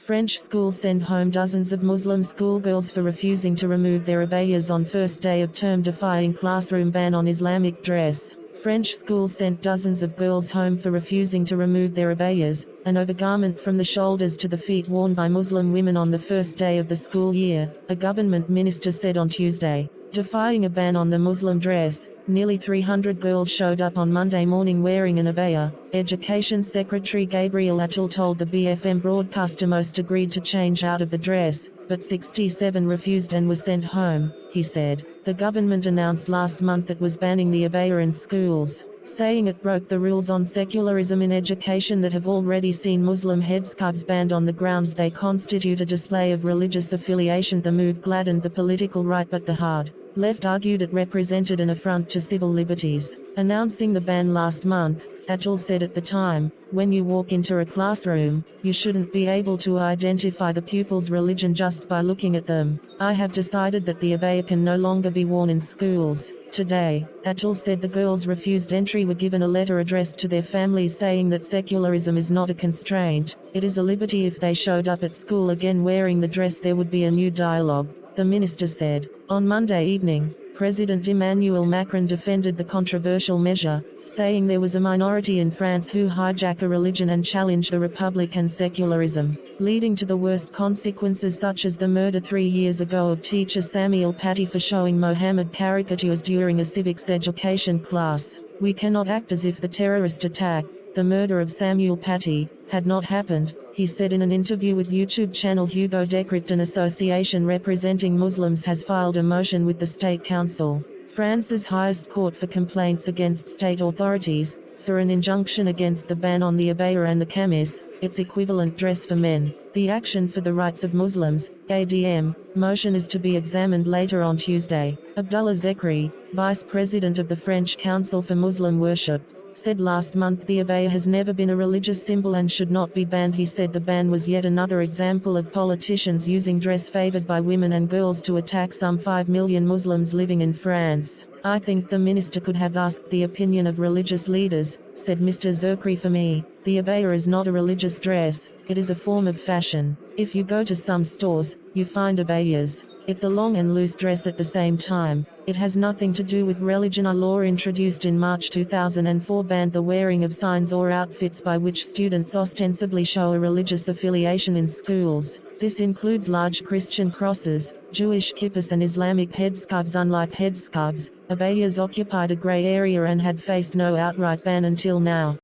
French schools send home dozens of Muslim schoolgirls for refusing to remove their abayas on first day of term, defying classroom ban on Islamic dress. French schools sent dozens of girls home for refusing to remove their abayas, an overgarment from the shoulders to the feet worn by Muslim women on the first day of the school year, a government minister said on Tuesday. Defying a ban on the Muslim dress, nearly 300 girls showed up on Monday morning wearing an abaya. Education Secretary Gabriel Attal told the BFM broadcaster most agreed to change out of the dress, but 67 refused and were sent home, he said. The government announced last month it was banning the abaya in schools, saying it broke the rules on secularism in education that have already seen Muslim headscarves banned on the grounds they constitute a display of religious affiliation. The move gladdened the political right, but the hard left argued it represented an affront to civil liberties. Announcing the ban last month, Attal said at the time, "When you walk into a classroom, you shouldn't be able to identify the pupil's religion just by looking at them. I have decided that the abaya can no longer be worn in schools." Today, Attal said the girls refused entry were given a letter addressed to their families saying that secularism is not a constraint, it is a liberty. If they showed up at school again wearing the dress, there would be a new dialogue, the minister said. On Monday evening, President Emmanuel Macron defended the controversial measure, saying there was a minority in France who hijack a religion and challenge the Republic and secularism, leading to the worst consequences, such as the murder 3 years ago of teacher Samuel Paty for showing Mohammed caricatures during a civics education class. "We cannot act as if the terrorist attack, the murder of Samuel Paty, had not happened," he said in an interview with YouTube channel Hugo Decrypt. An association representing Muslims has filed a motion with the State Council, France's highest court for complaints against state authorities, for an injunction against the ban on the abaya and the kamis, its equivalent dress for men. The Action for the Rights of Muslims, ADM, motion is to be examined later on Tuesday. Abdullah Zekri, vice president of the French Council for Muslim Worship, said last month the abaya has never been a religious symbol and should not be banned. He said the ban was yet another example of politicians using dress favored by women and girls to attack some 5 million Muslims living in France. "I think the minister could have asked the opinion of religious leaders," said Mr. Zekri. "For me, the abaya is not a religious dress, it is a form of fashion. If you go to some stores, you find abayas. It's a long and loose dress at the same time. It has nothing to do with religion." A law introduced in March 2004 banned the wearing of signs or outfits by which students ostensibly show a religious affiliation in schools. This includes large Christian crosses, Jewish kippahs and Islamic headscarves. Unlike headscarves, abayas occupied a grey area and had faced no outright ban until now.